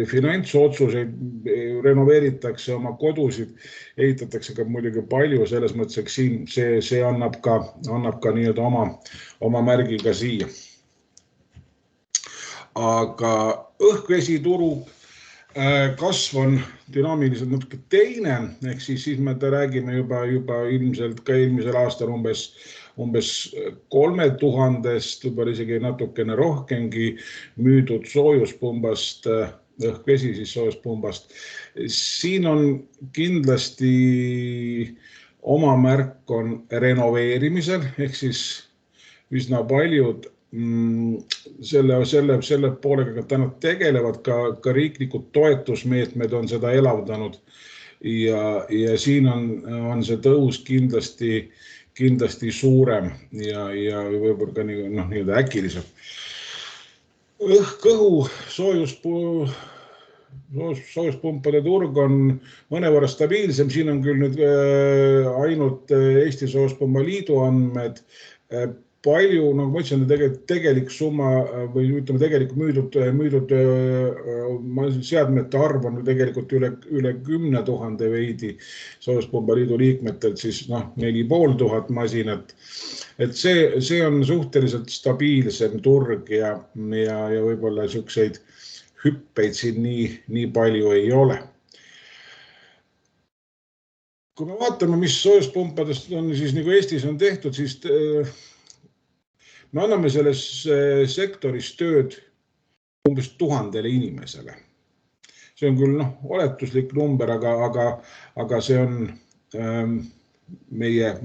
finantsotsuseid, renoveeritakse oma kodusid, ehitatakse ka muidugi palju, selles mõttes, et siin see annab ka nii-öelda oma märgi ka siia. Aga õhkvesituru kasv on dünaamiliselt natuke teine, ehk siis me räägime juba ilmselt ka eelmisel aastal umbes 3000-st, võib-olla isegi natukene rohkemgi müüdud soojuspumbast, õhkvesi siis soojuspumbast. Siin on kindlasti oma märk on renoveerimisel, ehk siis üsna paljud selle poolega täna tegelevad, ka riiklikud toetusmeetmed on seda elavdanud ja siin on see tõus kindlasti suurem ja võib-olla ka nii-öelda äkilisem. Õhk-õhu soojuspumpade turg on mõnevõrra stabiilsem, siin on küll nüüd ainult Eesti Soojuspumba Liidu andmed, palju, nagu ma ütlesin, tegelik summa või ütleme tegelikult müüdud seadmete arv on tegelikult üle 10 000 veidi Soojuspumba Liidu liikmetelt, siis 4500 masinat. Et see on suhteliselt stabiilsem turg ja võib-olla niisuguseid hüppeid siin nii palju ei ole. Kui me vaatame, mis soojuspumpadest on siis nagu Eestis on tehtud, siis me anname selles sektoris tööd umbes 1000 inimesele. See on küll oletuslik number, aga see on meie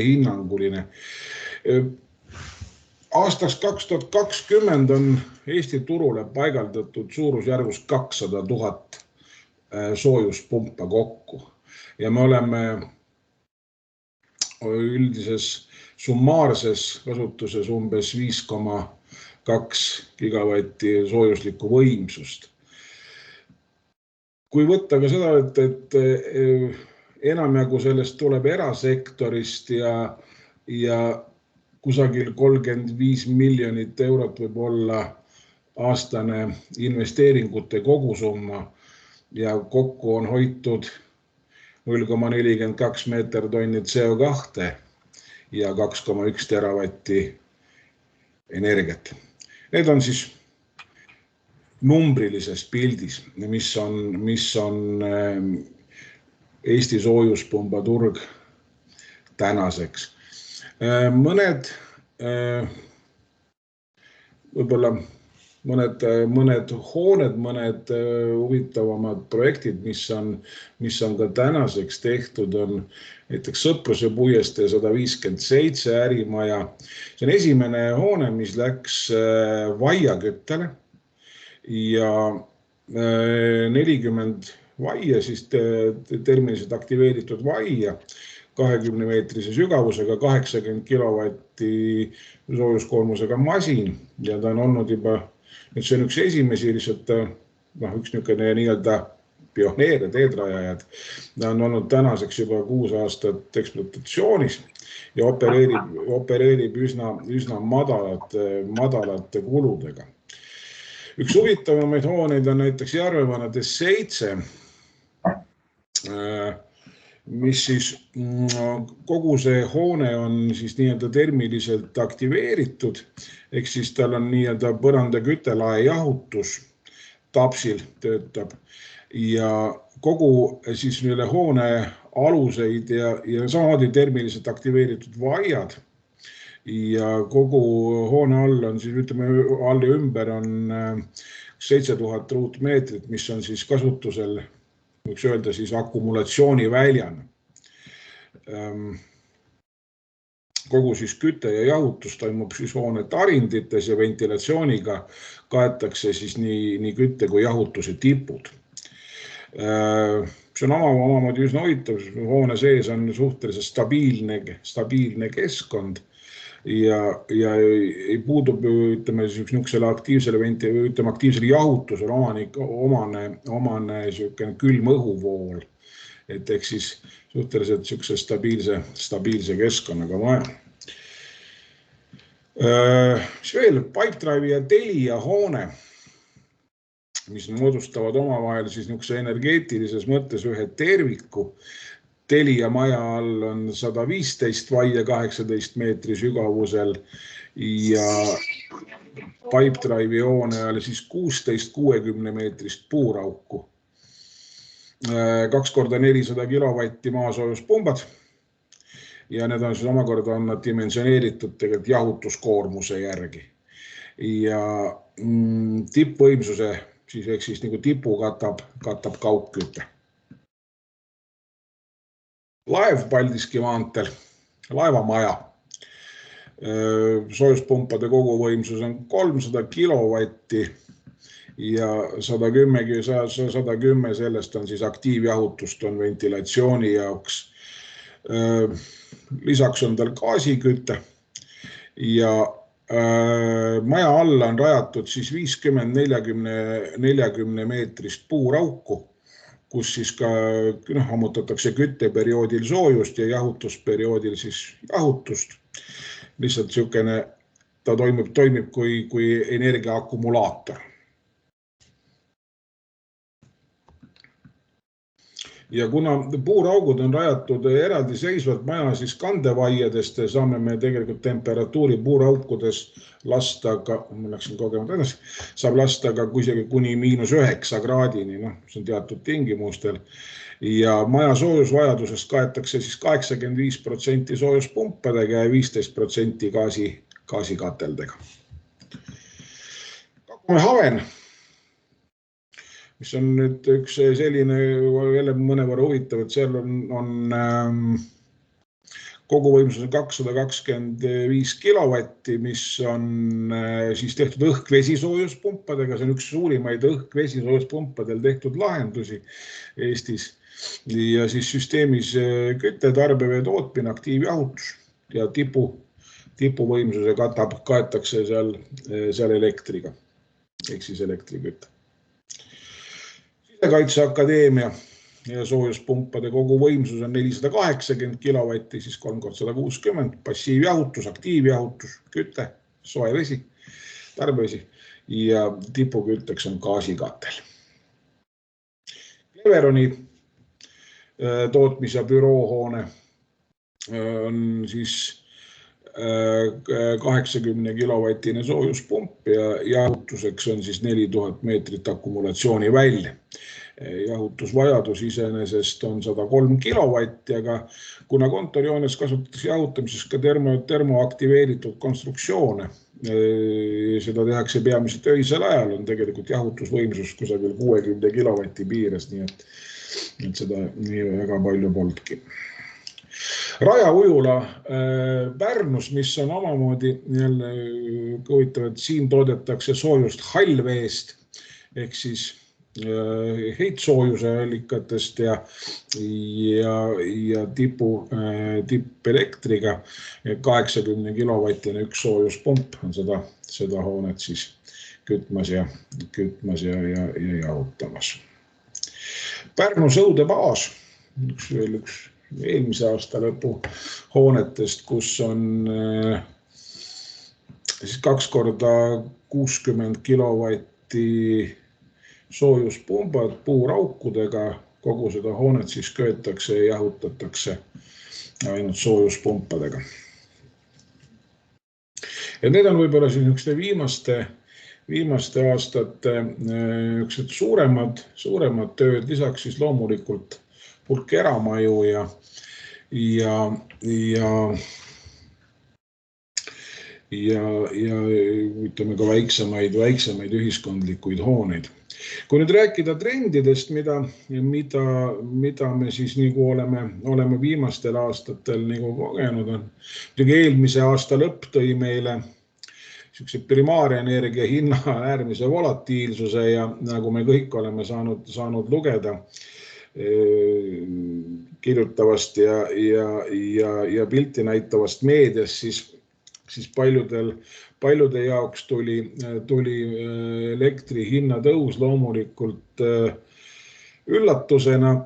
hinnanguline. Aastaks 2020 on Eesti turule paigaldatud suurusjärgus 200 000 soojuspumpa kokku. Ja me oleme üldises summaarses kasutuses umbes 5,2 gigavatti soojuslikku võimsust. Kui võtta ka seda, et enamjagu sellest tuleb erasektorist ja kusagil 35 miljonit eurot võib olla aastane investeeringute kogusumma ja kokku on hoitud 0,42 meetertonni CO2 ja 2,1 teravatti energiat. Need on siis numbrilises pildis, mis on Eesti soojuspumba turg tänaseks. Mõned hooned, mõned huvitavamad projektid, mis on ka tänaseks tehtud, on näiteks Sõpruse puiestee 157 ärimaja. See on esimene hoone, mis läks vaiaküttele ja 40 vaia, siis termiliselt aktiveeritud vaia, 20-meetrise sügavusega, 80 kilovatti soojuskoormusega masin ja ta on olnud juba, nüüd see on üks esimesi lihtsalt, üks nii-öelda pioneer ja teedrajajad. Ta on olnud tänaseks juba 6 aastat ekspluatatsioonis ja opereerib üsna madalate kuludega. Üks huvitavamaid hooneid on näiteks Järvevanades 7, mis siis kogu see hoone on siis nii-öelda termiliselt aktiveeritud, ehk siis tal on nii-öelda põranda küttelae jahutus tapsil töötab ja kogu siis üle hoone aluseid ja samamoodi termiliselt aktiveeritud vaiad ja kogu hoone all on siis, ütleme, all ja ümber on 7000 ruutmeetrit, mis on siis kasutusel, võiks öelda siis akumulatsiooniväljana. Kogu siis küte ja jahutus toimub siis hoone tarindites ja ventilatsiooniga kaetakse siis nii kütte kui jahutuse tipud. See on omamoodi üsna huvitav, hoone sees on suhteliselt stabiilne keskkond ja ei puudub, ütleme, niisugusele aktiivsele jahutusele omane külm õhuvool, et ehk siis suhteliselt stabiilse keskkonnaga maja. Mis veel? Pipedrive'i ja Telia hoone. mis moodustavad omavahel siis niisuguse energeetilises mõttes ühe terviku. Telia maja all on 115 vaie 18 meetri sügavusel ja Pipedrive'i hoone all siis 16 60 meetrist puurauku. 2 × 400 kilovatti maasoojuspumbad ja need on siis omakorda on nad dimensioneeritud tegelikult jahutuskoormuse järgi. Ja tippvõimsuse siis ehk siis nagu tipu katab kaugküte. Laev Paldiski maanteel, laevamaja. Soojuspumpade koguvõimsus on 300 kilovatti ja 110 sellest on siis aktiivjahutust on ventilatsiooni jaoks. Lisaks on tal gaasiküte ja maja alla on rajatud siis 50-40 meetrist puurauku, kus siis ka ammutatakse kütteperioodil soojust ja jahutusperioodil siis jahutust. Lihtsalt siukene, ta toimib kui energiaakumulaator. Ja kuna puuraugud on rajatud eraldi seisvalt maja siis kandevaiedest, saame me tegelikult temperatuuri puuraukudes lasta ka, ma läksin kogemata edasi, saab lasta ka kuni -9 kraadini, see on teatud tingimustel. Ja maja soojusvajadusest kaetakse siis 85% soojuspumpadega ja 15% gaasikateldega. Kakumäe Haven, mis on nüüd üks selline jälle mõnevõrra huvitav, et seal on koguvõimsus 225 kilovatti, mis on siis tehtud õhk-vesisoojuspumpadega. See on üks suurimaid õhk-vesisoojuspumpadel tehtud lahendusi Eestis. Ja siis süsteemis kütte, tarbevee tootmine, aktiivjahutus ja tipuvõimsuse kaetakse seal elektriga, ehk siis elektrikütte. Kaitseakadeemia ja soojuspumpade koguvõimsus on 480 kilovatti, siis 3 × 160, passiivjahutus, aktiivjahutus, küte, soe vesi, tarbevesi ja tipukütteks on gaasikatel. Cleveroni tootmis- ja büroohoone on siis 80 kilovatine soojuspump ja jahutuseks on siis 4000 meetrit akumulatsiooni välja. Jahutusvajadus iseenesest on 103 kilovatti, aga kuna kontorjoones kasutatakse jahutamises ka termoaktiveeritud konstruktsioone, seda tehakse peamiselt öisel ajal, on tegelikult jahutusvõimsus kusagil 60 kilovatti piires, nii et seda nii väga palju polnudki. Raja ujula Pärnus, mis on omamoodi jälle huvitav, et siin toodetakse soojust hallveest ehk siis heitsoojuse allikatest ja tippelektriga 80 kilovatine üks soojuspump on seda hoonet siis kütmas ja jahutamas. Pärnu sõudebaas, üks eelmise aasta lõpu hoonetest, kus on siis 2 × 60 kilovatti soojuspumbad puuraukudega, kogu seda hoonet siis köetakse ja jahutatakse ainult soojuspumpadega. Ja need on võib-olla siis viimaste aastate suuremad tööd, lisaks siis loomulikult hulk eramaju ja ütleme ka väiksemaid ühiskondlikuid hooneid. Kui nüüd rääkida trendidest, mida me siis nagu oleme viimastel aastatel nagu kogenud on, eelmise aasta lõpp tõi meile primaarenergia hinna äärmise volatiilsuse ja nagu me kõik oleme saanud lugeda kirjutavast ja pilti näitavast meediast, siis paljude jaoks tuli elektri hinna tõus loomulikult üllatusena.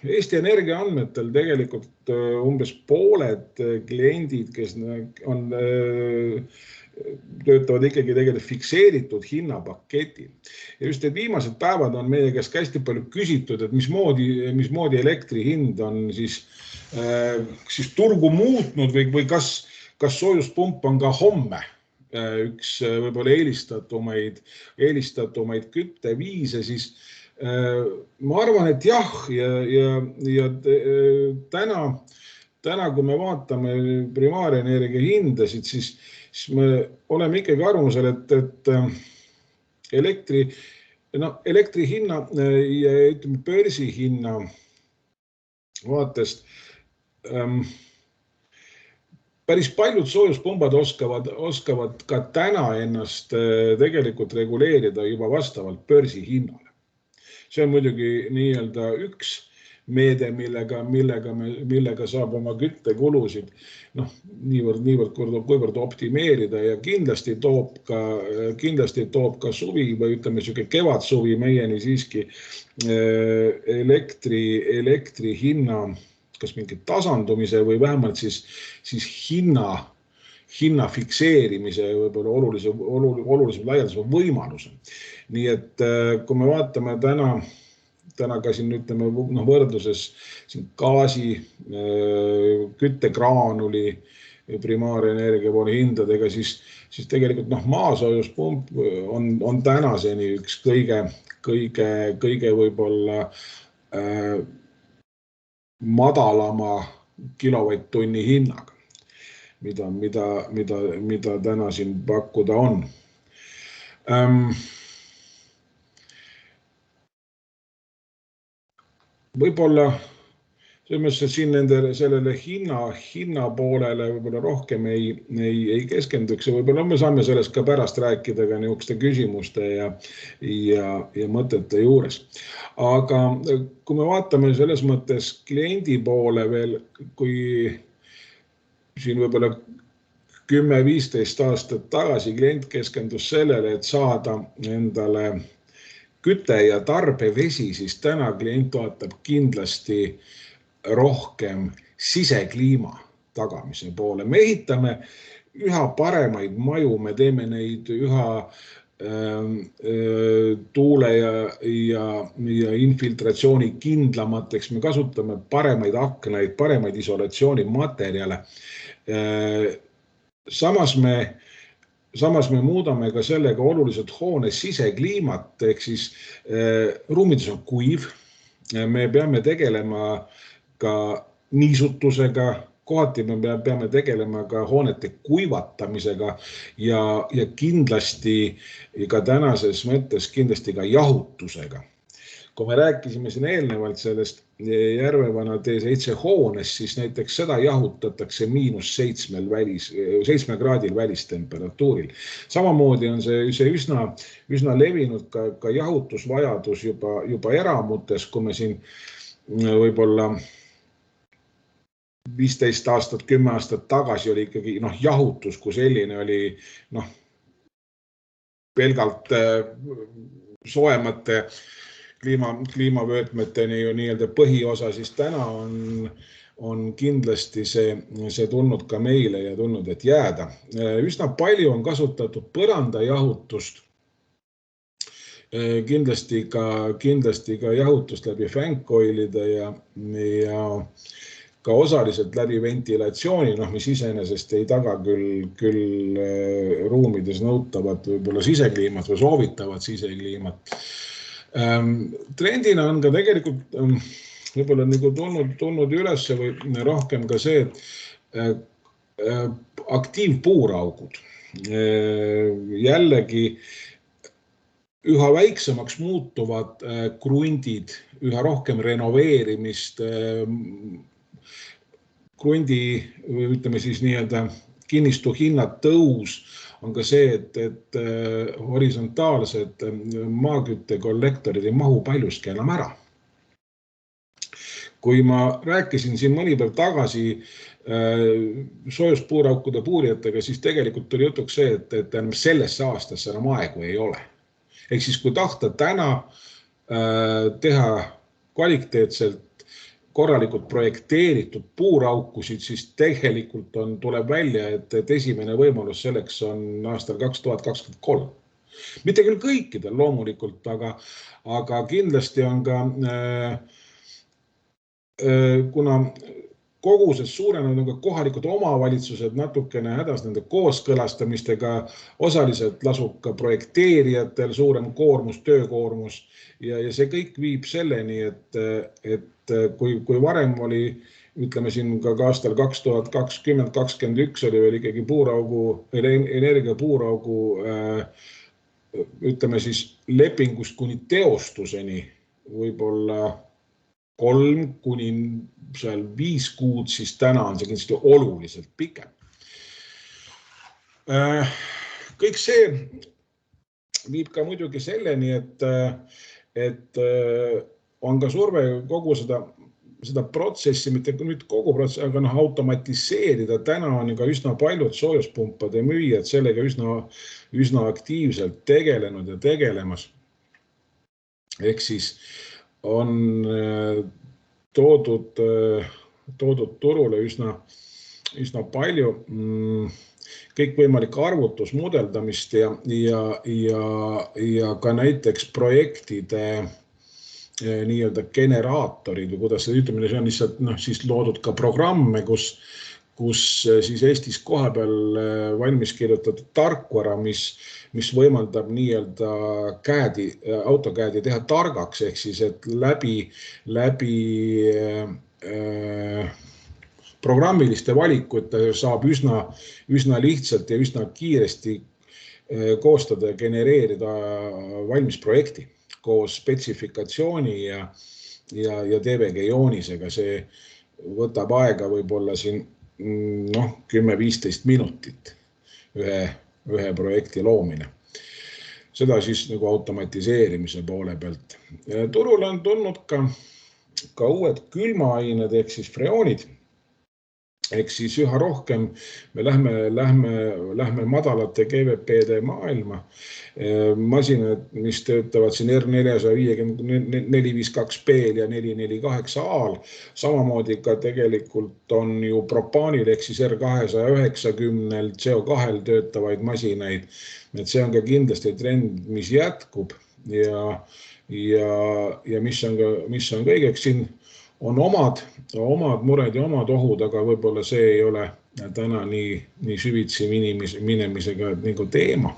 Eesti Energia andmetel tegelikult umbes pooled kliendid, kes on töötavad ikkagi tegelikult fikseeritud hinnapaketil. Ja just need viimased päevad on meie käest hästi palju küsitud, et mismoodi elektri hind on siis turgu muutnud või kas soojuspump on ka homme üks võib-olla eelistatumaid kütteviise, siis ma arvan, et jah, ja täna, kui me vaatame primaarenergia hindasid, siis me oleme ikkagi arvamusel, et elektri hinna ja börsi hinna vaatest päris paljud soojuspumbad oskavad ka täna ennast tegelikult reguleerida juba vastavalt börsi hinnale. See on muidugi nii-öelda üks meede, millega saab oma küttekulusid niivõrd kuivõrd optimeerida ja kindlasti toob ka suvi või ütleme kevadsuvi meieni siiski elektri hinna kas mingi tasandumise või vähemalt siis hinna fikseerimise võib-olla olulisem laialdasem võimaluse. Nii et kui me vaatame täna ka siin ütleme võrdluses gaasi, küttegraanuli, primaarenergia poole hindadega, siis tegelikult maasoojuspump on tänaseni üks kõige võib-olla madalama kilovatt-tunni hinnaga, mida täna siin pakkuda on. Võib-olla siin sellele hinna poolele võib-olla rohkem ei keskenduks ja võib-olla me saame sellest ka pärast rääkida ka niisuguste küsimuste ja mõtete juures. Aga kui me vaatame selles mõttes kliendi poole veel, kui siin võib-olla 10-15 aastat tagasi klient keskendus sellele, et saada endale küte ja tarbevesi, siis täna klient vaatab kindlasti rohkem sisekliima tagamise poole. Me ehitame üha paremaid maju, me teeme neid üha tuule ja infiltratsiooni kindlamateks, me kasutame paremaid aknaid, paremaid isolatsioonimaterjale. Samas me muudame ka sellega oluliselt hoone sisekliimat, ehk siis ruumides on kuiv, me peame tegelema ka niisutusega, kohati me peame tegelema ka hoonete kuivatamisega ja kindlasti ka tänases mõttes kindlasti ka jahutusega. Kui me rääkisime siin eelnevalt sellest Järvevana T7 hoones, siis näiteks seda jahutatakse -7 kraadil välistemperatuuril. Samamoodi on see üsna levinud ka jahutusvajadus juba eramutes, kui me siin võib-olla 15 aastat, 10 aastat tagasi oli ikkagi jahutus, kui selline oli pelgalt soojemate kliimavöötmeteni ju nii-öelda põhiosa, siis täna on kindlasti see tulnud ka meile ja tulnud, et jääda. Üsna palju on kasutatud põrandajahutust, kindlasti ka jahutust läbi fänkoilide ja ka osaliselt läbi ventilatsiooni, mis iseenesest ei taga küll ruumides nõutavat võib-olla sisekliimat või soovitavat sisekliimat. Trendina on ka tegelikult võib-olla tulnud üles või rohkem ka see, et aktiivpuuraugud jällegi üha väiksemaks muutuvad krundid, üha rohkem renoveerimist, krundi või ütleme siis nii-öelda kinnistu hinnad tõus on ka see, et horisontaalsed maaküttekollektorid ei mahu paljuski enam ära. Kui ma rääkisin siin mõni päev tagasi soojuspuuraukude puurijatega, siis tegelikult tuli jutuks see, et sellesse aastasse enam aegu ei ole. Ehk siis kui tahta täna teha kvaliteetselt korralikult projekteeritud puuraukusid, siis tegelikult tuleb välja, et esimene võimalus selleks on aastal 2023. Mitte küll kõikidel loomulikult, aga kindlasti on ka, kuna koguses suurenenud on ka kohalikud omavalitsused natukene hädas nende kooskõlastamistega, osaliselt lasub ka projekteerijatel suurem koormus, töökoormus ja see kõik viib selleni, et kui varem oli, ütleme siin ka aastal 2020-2021 oli veel ikkagi energia puuraugu, ütleme siis lepingust kuni teostuseni võib-olla 3 kuni 5 kuud, siis täna on see kindlasti oluliselt pikem. Kõik see viib ka muidugi selleni, et on ka surve kogu seda protsessi, mitte kogu protsessi, aga automatiseerida. Täna on ka üsna paljud soojuspumpade müüjad sellega üsna aktiivselt tegelenud ja tegelemas. Ehk siis on toodud turule üsna palju kõikvõimalik arvutusmudeldamist ja ka näiteks projektide nii-öelda generaatorid või kuidas see ütleme, see on lihtsalt siis loodud ka programme, kus siis Eestis koha peal valmis kirjutatud tarkvara, mis võimaldab nii-öelda autokäädi teha targaks, ehk siis, et läbi programmiliste valikute saab üsna lihtsalt ja üsna kiiresti koostada ja genereerida valmis projekti koos spetsifikatsiooni ja TVG joonisega. See võtab aega võib-olla siin 10-15 minutit ühe projekti loomine. Seda siis nagu automatiseerimise poole pealt. Turule on tulnud ka uued külmaained ehk siis freoonid. Ehk siis üha rohkem me lähme madalate GVP-de maailma. Masinad, mis töötavad siin R450, 452B ja 448A-l. Samamoodi ka tegelikult on ju propaanil ehk siis R290 CO2-l töötavaid masinaid. Et see on ka kindlasti trend, mis jätkub ja mis on kõigeks siin on omad mured ja omad ohud, aga võib-olla see ei ole täna nii süvitsi minemisega nagu teema.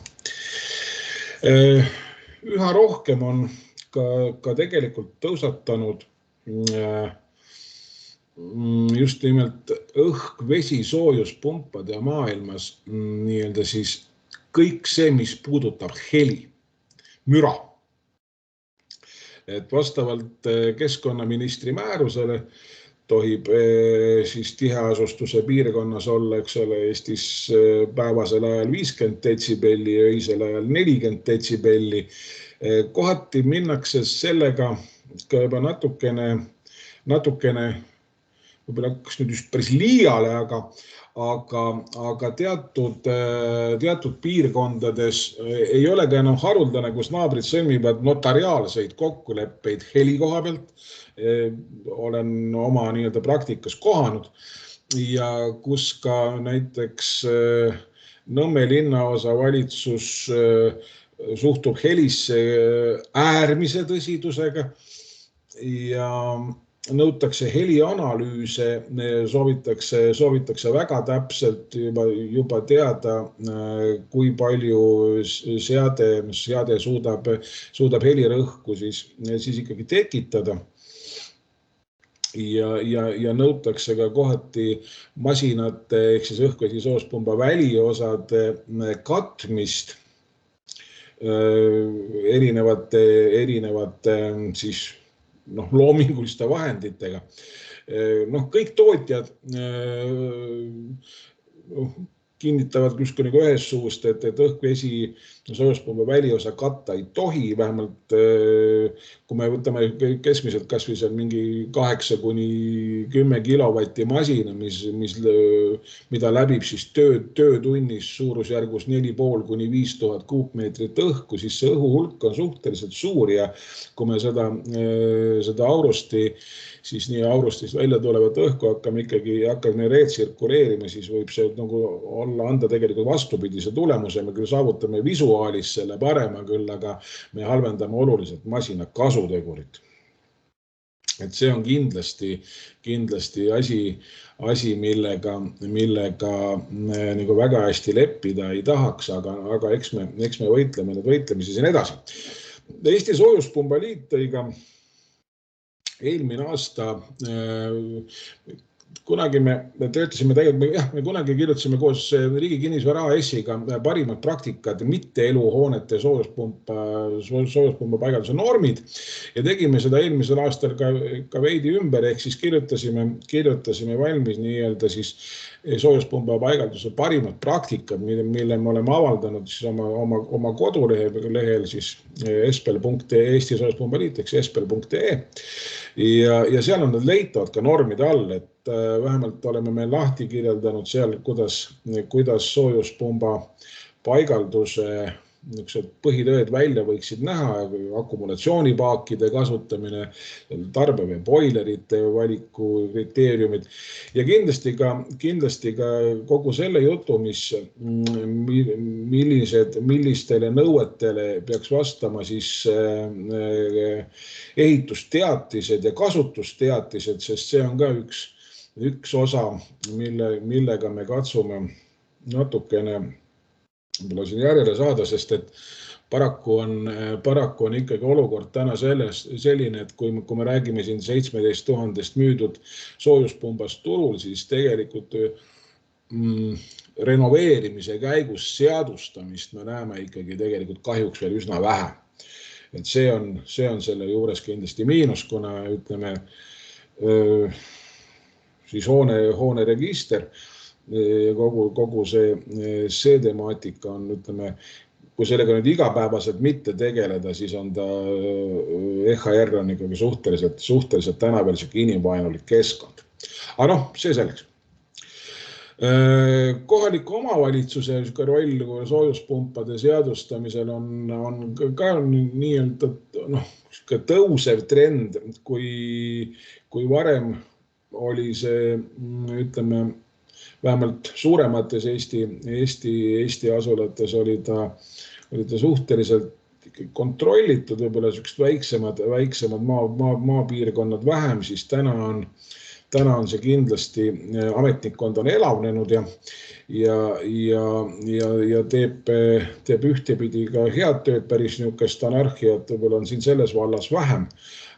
Üha rohkem on ka tegelikult tõusatanud just nimelt õhk-vesi soojuspumpade maailmas nii-öelda siis kõik see, mis puudutab heli, müra. Et vastavalt keskkonnaministri määrusele tohib siis tiheasustuse piirkonnas olla, eks ole, Eestis päevasel ajal 50 detsibelli ja öisel ajal 40 detsibelli. Kohati minnakse sellega ka juba natukene, võib-olla hakkas nüüd just päris liiale, aga teatud piirkondades ei ole ka enam haruldane, kus naabrid sõlmivad notariaalseid kokkuleppeid heli koha pealt. Olen oma nii-öelda praktikas kohanud ja kus ka näiteks Nõmme linnaosa valitsus suhtub helisse äärmise tõsidusega ja nõutakse helianalüüse, soovitakse väga täpselt juba teada, kui palju seade suudab helirõhku siis ikkagi tekitada. Ja nõutakse ka kohati masinate ehk siis õhk-vesi soojuspumba väliosade katmist erinevate siis loominguliste vahenditega. Kõik tootjad kinnitavad kuskil nagu ühes suust, et õhk-vesi soojuspumba väliosa katta ei tohi, vähemalt kui me võtame keskmiselt kas või seal mingi 8 kuni 10 kilovatti masina, mida läbib siis töötunnis suurusjärgus 4,5 kuni 5000 kuupmeetrit õhku, siis see õhuhulk on suhteliselt suur ja kui me seda aurusti, siis nii aurustist välja tulevat õhku hakkame retsirkuleerima, siis võib see nagu anda tegelikult vastupidise tulemuse, me küll saavutame visuaalis selle parema küll, aga me halvendame oluliselt masina kasutegurit. Et see on kindlasti asi, millega nagu väga hästi leppida ei tahaks, aga eks me võitleme need võitlemisi siin edasi. Eesti Soojuspumba Liit tõi ka eelmine aasta, kunagi me töötasime tegelikult, me kunagi kirjutasime koos Riigi Kinnisvara AS-iga parimad praktikad mitte eluhoonete soojuspumba paigalduse normid ja tegime seda eelmisel aastal ka veidi ümber, ehk siis kirjutasime valmis nii-öelda siis soojuspumba paigalduse parimad praktikad, mille me oleme avaldanud siis oma kodulehel siis Eesti Soojuspumba Liit, eks espel.ee ja seal on need leitavad ka normide all, et vähemalt oleme me lahti kirjeldanud seal, kuidas soojuspumba paigalduse põhitööd välja võiksid näha, akumulatsioonipaakide kasutamine, tarbevee boilerite valiku kriteeriumid ja kindlasti ka kogu selle jutu, millistele nõuetele peaks vastama siis ehitusteatised ja kasutusteatised, sest see on ka üks osa, millega me katsume natukene siin järjele saada, sest et paraku on ikkagi olukord täna selline, et kui me räägime siin 17 000 müüdud soojuspumbast turul, siis tegelikult renoveerimise käigus seadustamist me näeme ikkagi tegelikult kahjuks veel üsna vähe. Et see on selle juures kindlasti miinus, kuna ütleme siis hoone register ja kogu see temaatika on, ütleme, kui sellega nüüd igapäevaselt mitte tegeleda, siis on ta EHR on ikkagi suhteliselt täna veel siuke inimvaenulik keskkond. Aga see selleks. Kohaliku omavalitsuse roll soojuspumpade seadustamisel on ka nii-öelda tõusev trend, kui varem oli see, ütleme, vähemalt suuremates Eesti asulates oli ta suhteliselt kontrollitud, võib-olla väiksemad maapiirkonnad vähem, siis täna on see kindlasti, ametnikkond on elavnenud ja teeb ühtepidi ka head tööd, päris niisugust anarhiat võib-olla on siin selles vallas vähem,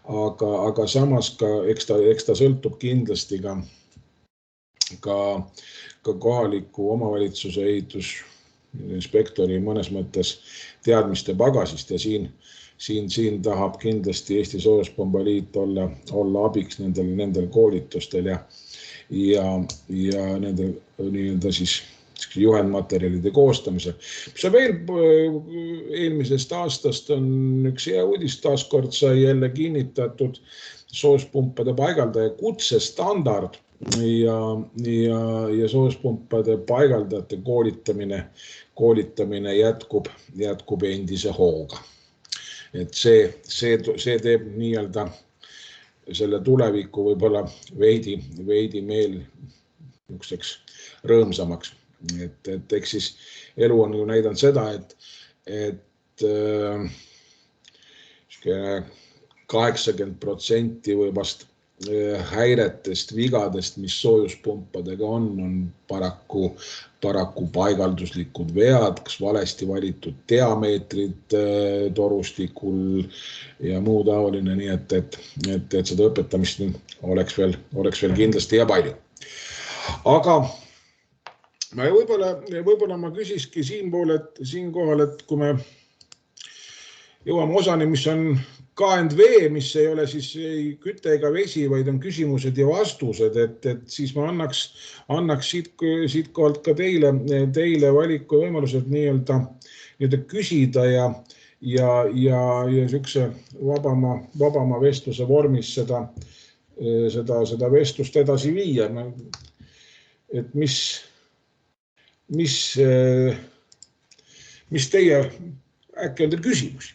aga samas eks ta sõltub kindlasti ka kohaliku omavalitsuse ehitusinspektori mõnes mõttes teadmiste pagasist ja siin tahab kindlasti Eesti Soojuspumba Liit olla abiks nendel koolitustel ja nendel nii-öelda siis juhendmaterjalide koostamisel. Mis on veel eelmisest aastast on üks hea uudis, taaskord sai jälle kinnitatud soojuspumpade paigaldaja kutsestandard ja soojuspumpade paigaldajate koolitamine jätkub endise hooga. Et see teeb nii-öelda selle tuleviku võib-olla veidi meil niisuguseks rõõmsamaks. Et eks siis elu on ju näidanud seda, et 80% või vast häiretest, vigadest, mis soojuspumpadega on paraku paigalduslikud vead, kas valesti valitud diameetrid torustikul ja muu taoline, nii et seda õpetamist oleks veel kindlasti ja palju. Aga võib-olla ma küsiski siinkohal, et kui me jõuame osani, mis on K&V, mis ei ole siis ei küte ega vesi, vaid on küsimused ja vastused, et siis ma annaks siit kohalt ka teile valiku võimalused nii-öelda küsida ja niisuguse vabama vestluse vormis seda vestlust edasi viia. Et mis teie, äkki on teil küsimusi?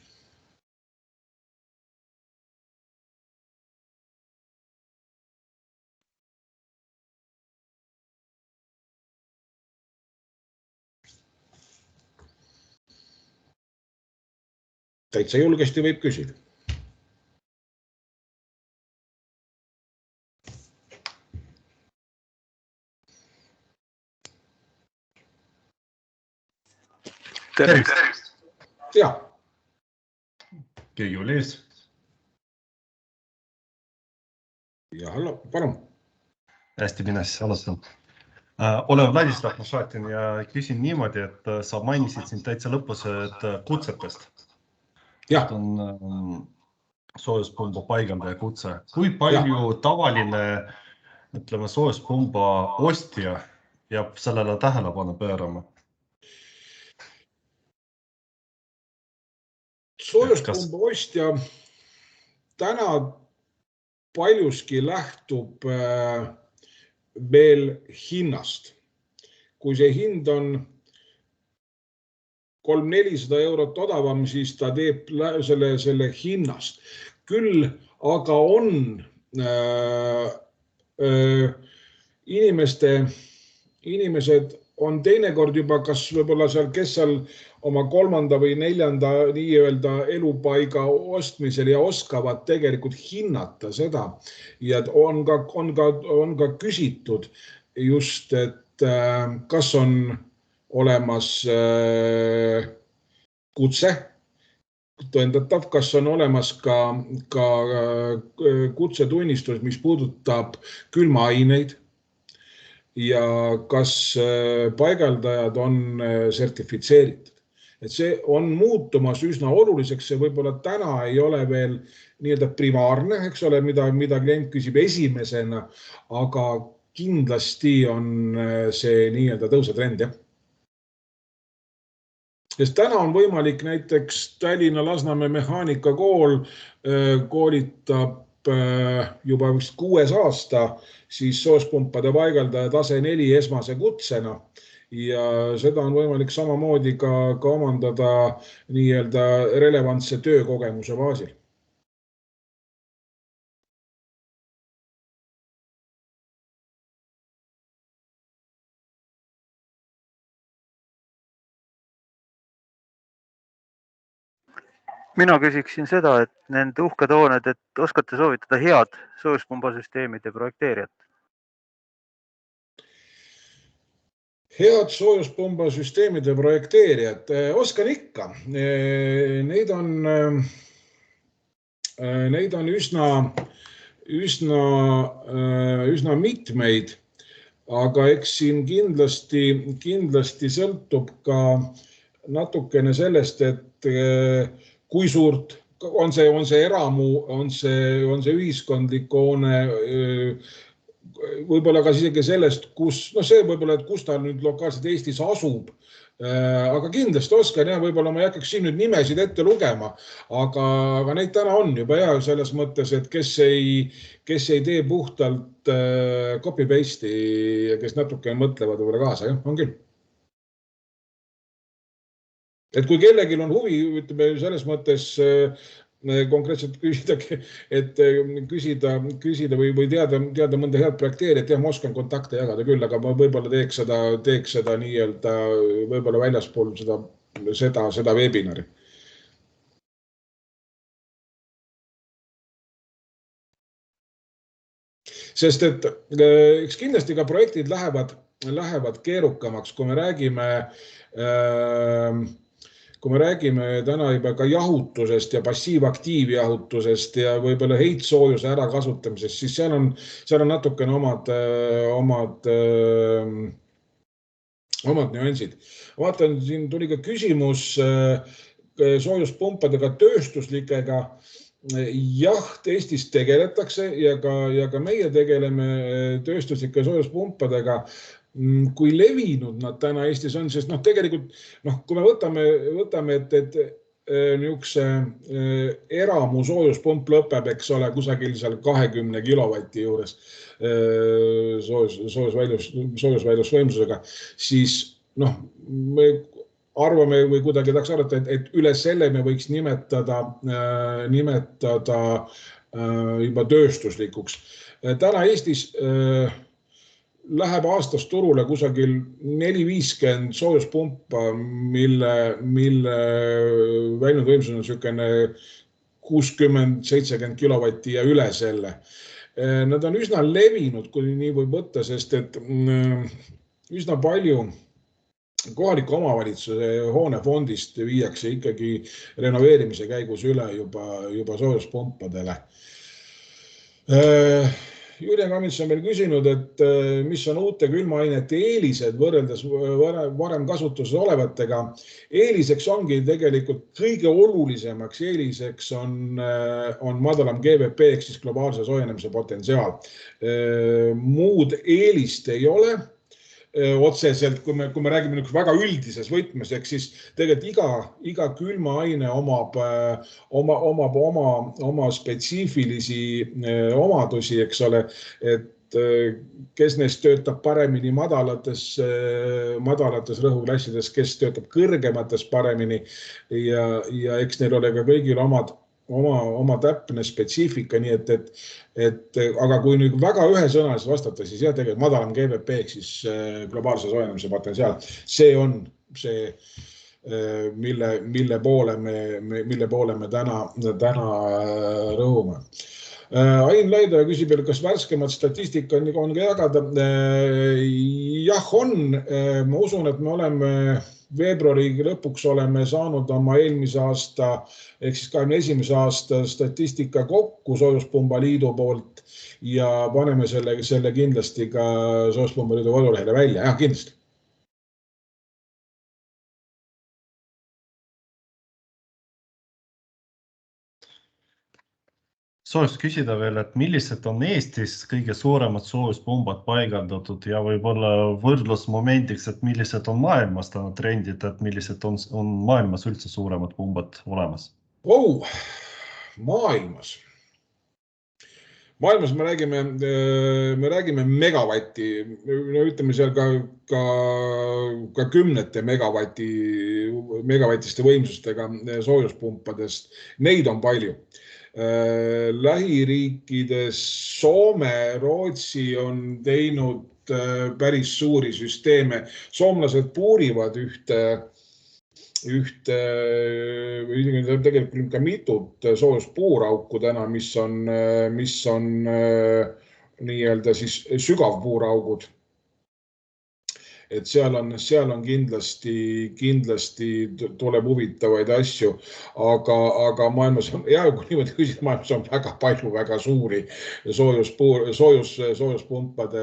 Täitsa julgesti võib küsida. Tervist! Jah. Keegi oli ees? Ja, hallo, palun. Hästi, mina siis alustan. Olen Vladislav, ma saatin ja küsin niimoodi, et sa mainisid siin täitsa lõpus kutsetest. Ja. On soojuspumba paigaldaja kutse. Kui palju tavaline, ütleme, soojuspumba ostja jääb sellele tähelepanu pöörama? Soojuspumba ostja täna paljuski lähtub veel hinnast. Kui see hind on 300–400 eurot odavam, siis ta teeb selle hinnast. Küll aga on inimesed on teinekord juba kas võib-olla seal, kes seal oma 3. või 4. nii-öelda elupaiga ostmisel ja oskavad tegelikult hinnata seda. Ja on ka küsitud just, et kas on olemas kutse, tõendatav, kas on olemas ka kutsetunnistus, mis puudutab külmaaineid ja kas paigaldajad on sertifitseeritud. Et see on muutumas üsna oluliseks, see võib-olla täna ei ole veel nii-öelda primaarne, eks ole, mida klient küsib esimesena, aga kindlasti on see nii-öelda tõusetrend, jah. Sest täna on võimalik näiteks Tallinna Lasnamäe mehaanikakool koolitab juba 6. aasta siis soospumpade paigaldaja tase 4 esmase kutsena ja seda on võimalik samamoodi ka omandada nii-öelda relevantse töökogemuse baasil. Mina küsiksin seda, et nende uhked hooned, et oskate soovitada head soojuspumbasüsteemide projekteerijat? Head soojuspumbasüsteemide projekteerijad, oskan ikka. Neid on üsna mitmeid, aga eks siin kindlasti sõltub ka natukene sellest, et kui suurt on see eramu, on see ühiskondlik hoone, võib-olla ka isegi sellest, see võib-olla, et kus ta nüüd lokaalselt Eestis asub, aga kindlasti oskan ja võib-olla ma ei hakkaks siin nüüd nimesid ette lugema, aga neid täna on juba ja selles mõttes, et kes ei tee puhtalt copy-paste'i ja kes natuke mõtlevad võib-olla kaasa, jah, on küll. Et kui kellelgi on huvi, ütleme selles mõttes konkreetselt küsida või teada mõnda head projekteerijat, jah, ma oskan kontakte jagada küll, aga ma võib-olla teeks seda nii-öelda võib-olla väljaspool seda webinari. Sest et eks kindlasti ka projektid lähevad keerukamaks, kui me räägime täna juba ka jahutusest ja passiivaktiivjahutusest ja võib-olla heitsoojuse ärakasutamisest, siis seal on natukene omad nüansid. Vaatan, siin tuli ka küsimus, soojuspumpadega tööstuslikega. Jah, Eestis tegeletakse ja ka meie tegeleme tööstuslike soojuspumpadega. Kui levinud nad täna Eestis on, sest tegelikult, kui me võtame, et niisuguse eramu soojuspump lõpeb, eks ole, kusagil seal 20 kilovatti juures soojusväljusvõimsusega, siis me arvame või kuidagi tahaks arvata, et üle selle me võiks nimetada juba tööstuslikuks. Täna Eestis läheb aastas turule kusagil 4-50 soojuspumpa, mille väljundvõimsus on niisugune 60-70 kilovatti ja üle selle. Nad on üsna levinud, kui nii võib võtta, sest et üsna palju kohaliku omavalitsuse hoonefondist viiakse ikkagi renoveerimise käigus üle juba soojuspumpadele. Julian Kamits on meil küsinud, et mis on uute külmaainete eelised võrreldes varem kasutuses olevatega. Eeliseks ongi tegelikult kõige olulisemaks eeliseks on madalam GWP ehk siis globaalse soojenemise potentsiaal. Muud eelist ei ole. Otseselt, kui me räägime väga üldises võtmes, ehk siis tegelikult iga külmaaine omab oma spetsiifilisi omadusi, eks ole, et kes neist töötab paremini madalates rõhuklassides, kes töötab kõrgemates paremini ja eks neil ole ka kõigil oma täpne spetsiifika, nii et aga kui nüüd väga ühesõnaliselt vastata, siis jah, tegelikult madalam GWP ehk siis globaalse soojenemise potentsiaal, see on see, mille poole me täna rõhume. Ain Laidoja küsib, kas värskemat statistika on ka jagada. Jah, on. Ma usun, et me oleme veebruari lõpuks oleme saanud oma eelmise aasta ehk siis 21. aasta statistika kokku Soojuspumba Liidu poolt ja paneme selle kindlasti ka Soojuspumba Liidu kodulehele välja. Jah, kindlasti. Sooviks küsida veel, et millised on Eestis kõige suuremad soojuspumbad paigaldatud ja võib-olla võrdlusmomendiks, et millised on maailmas täna trendid, et millised on maailmas üldse suuremad pumbad olemas? Maailmas. Maailmas me räägime megavatti, ütleme seal ka kümnete megavatiste võimsustega soojuspumpadest. Neid on palju. Lähiriikides Soome, Rootsi on teinud päris suuri süsteeme. Soomlased puurivad tegelikult ka mitut soojuspuurauku täna, mis on nii-öelda siis sügavpuuraugud. Et seal on kindlasti tuleb huvitavaid asju, aga maailmas on, ja kui niimoodi küsida, maailmas on väga palju väga suuri soojuspumpade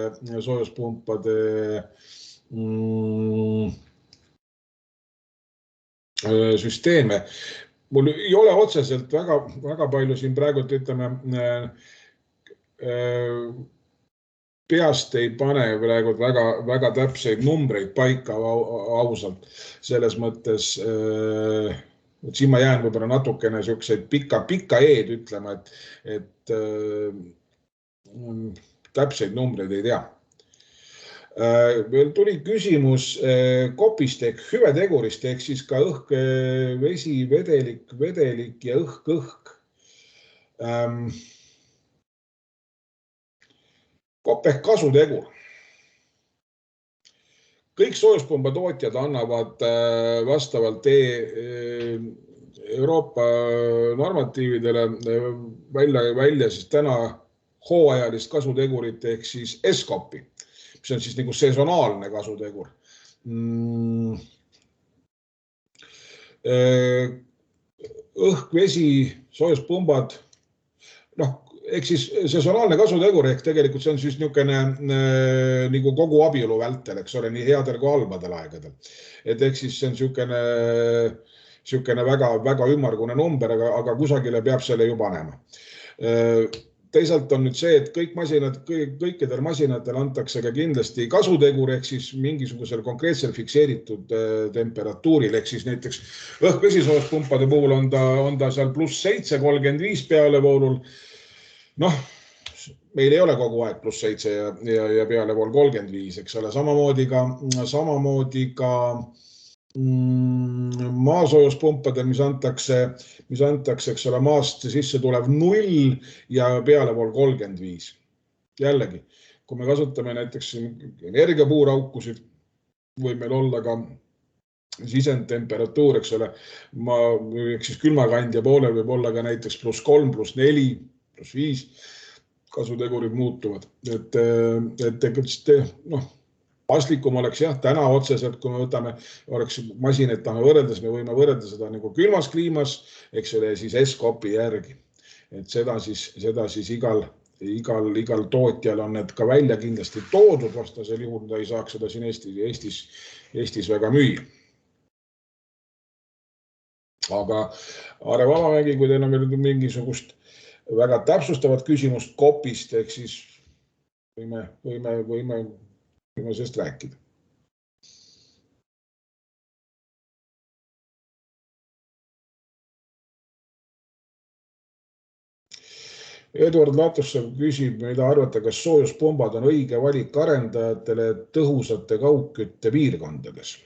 süsteeme. Mul ei ole otseselt väga palju siin praegu, ütleme, peast ei pane praegu väga täpseid numbreid paika ausalt. Selles mõttes, siin ma jään võib-olla natukene selliseid pika eed ütlema, et täpseid numbreid ei tea. Veel tuli küsimus kopist ehk hüvetegurist ehk siis ka õhk, vesi, vedelik ja õhk. Kopp ehk kasutegur. Kõik soojuspumba tootjad annavad vastavalt Euroopa normatiividele välja siis täna hooajalist kasutegurit ehk siis S-koppi, mis on siis nagu sesonaalne kasutegur. Õhk, vesi, soojuspumbad, ehk siis sesonaalne kasutegur ehk tegelikult see on siis niisugune nagu kogu abielu vältel, eks ole, nii headel kui halbadel aegadel. Et ehk siis see on Siukene väga ümmargune number, aga kusagile peab selle ju panema. Teisalt on nüüd see, et kõikidel masinatel antakse ka kindlasti kasutegur ehk siis mingisugusel konkreetsel fikseeritud temperatuuril ehk siis näiteks õhk-vesisoojuspumpade puhul on ta seal +7, 35 pealevoolul. Noh, meil ei ole kogu aeg +7 ja pealevool 35, eks ole. Samamoodi ka maasoojuspumpadel, mis antakse, eks ole, maast sisse tulev 0 ja pealevool 35. Jällegi, kui me kasutame näiteks energiapuuraukusid, võib meil olla ka sisendtemperatuur, eks ole, ehk siis külmakandja poolel võib olla ka näiteks +3, +4, +5, kasutegurid muutuvad. Paslikum oleks jah, täna otseselt, kui me oleks masinetame võrreldes, me võime võrrelda seda nagu külmas kliimas, eks ole, siis S-kopi järgi. Et seda siis igal tootjal on need ka välja kindlasti toodud, vastasel juhul ta ei saaks seda siin Eestis väga müüa. Aga Aare Valamägi, kui teil on mingisugust väga täpsustavat küsimust kopist, ehk siis võime sellest rääkida. Eduard Latussev küsib, mida arvata, kas soojuspumbad on õige valik arendajatele tõhusate kaugkütte piirkondades?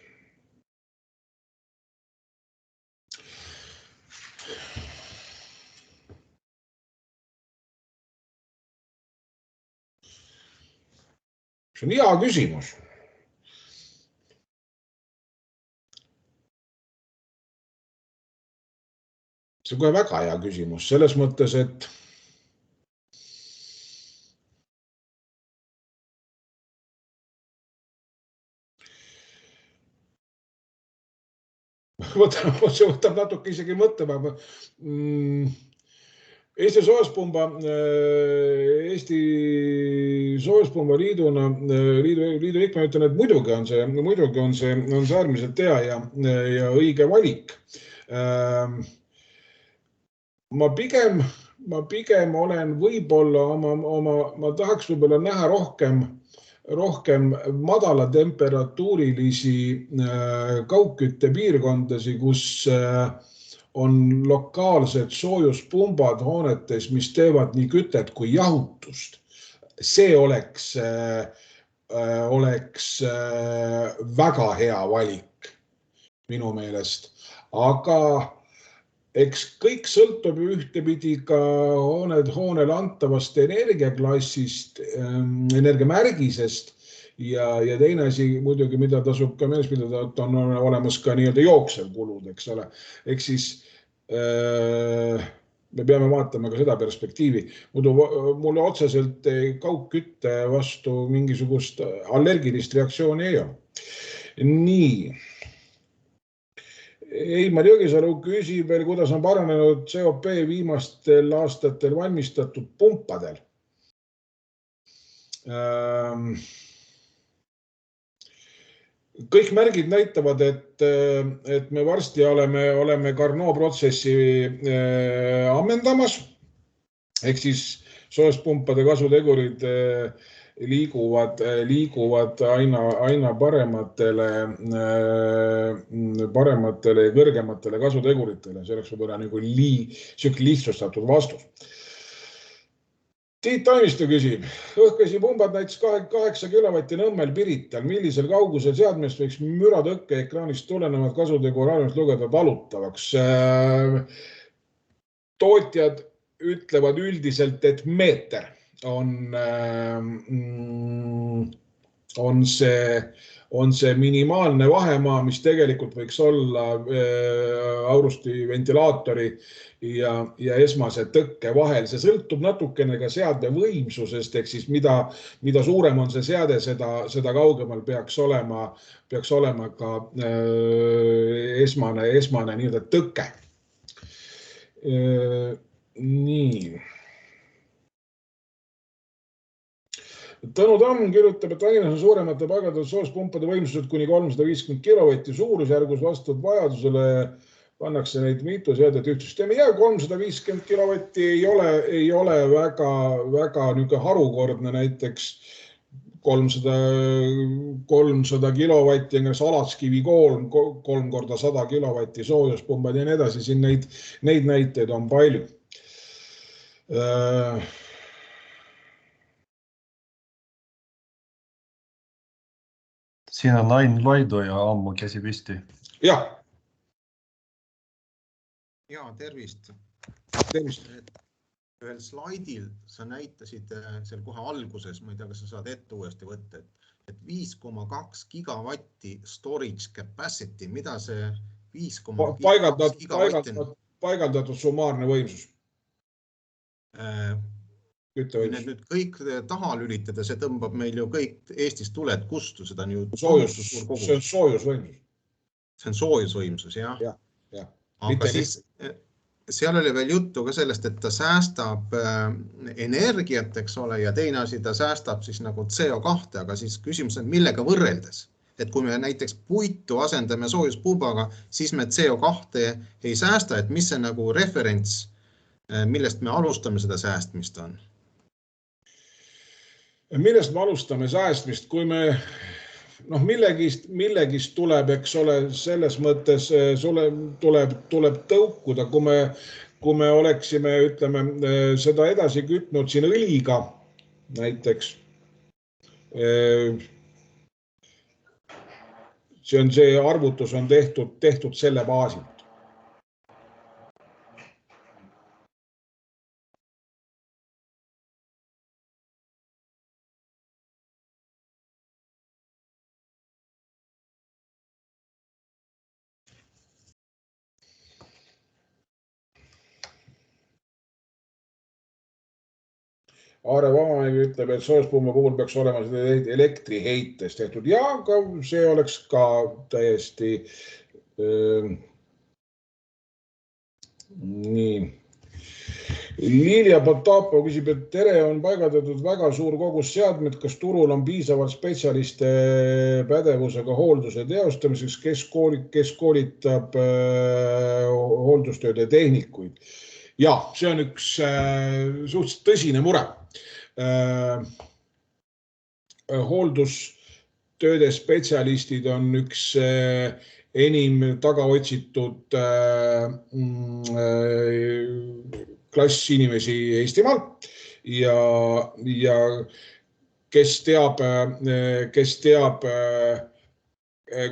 See on hea küsimus. See on kohe väga hea küsimus, selles mõttes, et võtab natuke isegi mõtlema. Eesti Soojuspumba liidu liikme ütlen, et muidugi on see äärmiselt hea ja õige valik. Ma pigem olen võib-olla ma tahaks võib-olla näha rohkem madala temperatuurilisi kaugkütte piirkondasi, kus on lokaalsed soojuspumbad hoonetes, mis teevad nii kütet kui jahutust. See oleks väga hea valik minu meelest. Aga eks kõik sõltub ühtepidi ka hoonele antavast energiaklassist, energiamärgisest ja teine asi muidugi, mida tasub ka meeles pidada, et on olemas ka nii-öelda jooksev kulud, eks ole. Ehk siis me peame vaatama ka seda perspektiivi. Mulle otseselt kaugkütte vastu mingisugust allergilist reaktsiooni ei ole. Nii. Eimar Jõgisalu küsib veel, kuidas on paranenud COP viimastel aastatel valmistatud pumpadel. Kõik märgid näitavad, et me varsti oleme Carnot protsessi ammendamas, ehk siis soojuspumpade kasutegurid liiguvad aina parematele ja kõrgematele kasuteguritele. See oleks võib-olla nagu lihtsustatud vastus. Tiit Taimisto küsib, õhkvesipumbad näiteks 8 kilovatti Nõmmel Pirital, millisel kaugusel seadmest võiks müratõkke ekraanist tulenevad kasutegur arvamist lugeda talutavaks? Tootjad ütlevad üldiselt, et meeter on see minimaalne vahemaa, mis tegelikult võiks olla Aurusti ventilaatori ja esmase tõkke vahel. See sõltub natukene ka seadme võimsusest, ehk siis mida suurem on see seade, seda kaugemal peaks olema ka esmane nii-öelda tõke. Nii. Tõnu Tamm kirjutab, et Tallinnas on suuremate paigadatud soojuspumpade võimsused kuni 350 kilovatti suurusjärgus vastavalt vajadusele pannakse neid mitu seadet ühtsüsteemi ja 350 kilovatti ei ole väga niisugune harukordne, näiteks 300 kilovatti, Salatskivi 3 korda 100 kilovatti soojuspumbad ja nii edasi, siin neid näiteid on palju. Siin on Ain Laido ja ammu käsi püsti. Jah. Ja, tervist. Tervist. Ühel slaidil sa näitasid seal kohe alguses, ma ei tea, kas sa saad ette uuesti võtta, et 5,2 gigavatti storage capacity, mida see 5,2 gigavatti on? Paigaldatud summaarne võimsus. Kui need nüüd kõik taha lülitada, see tõmbab meil ju kõik Eestis tuled kustu, seda on ju see on soojusvõimsus. See on soojusvõimsus, jah? Jah. Aga siis seal oli veel juttu ka sellest, et ta säästab energiat, eks ole, ja teine asi, ta säästab siis nagu CO2, aga siis küsimus on, millega võrreldes? Et kui me näiteks puitu asendame soojuspumbaga, siis me CO2 ei säästa, et mis see nagu referents, millest me alustame seda säästmist on? Millest me alustame säästmist, kui me millegist tuleb, eks ole, selles mõttes tuleb tõukuda, kui me oleksime, ütleme, seda edasi kütnud siin õliga näiteks. See arvutus on tehtud selle baasilt. Aare Vamamägi ütleb, et soojuspumba puhul peaks olema elektriheites tehtud ja ka see oleks ka täiesti nii. Lilia Potapov küsib, et tere, on paigaldatud väga suur kogus seadmed, kas turul on piisavalt spetsialiste pädevusega hoolduse teostamiseks, kes koolitab hooldustööde tehnikuid. Ja, see on üks suhteliselt tõsine mure. Hooldustööde spetsialistid on üks enim tagaotsitud klass inimesi Eestimaal ja kes teab,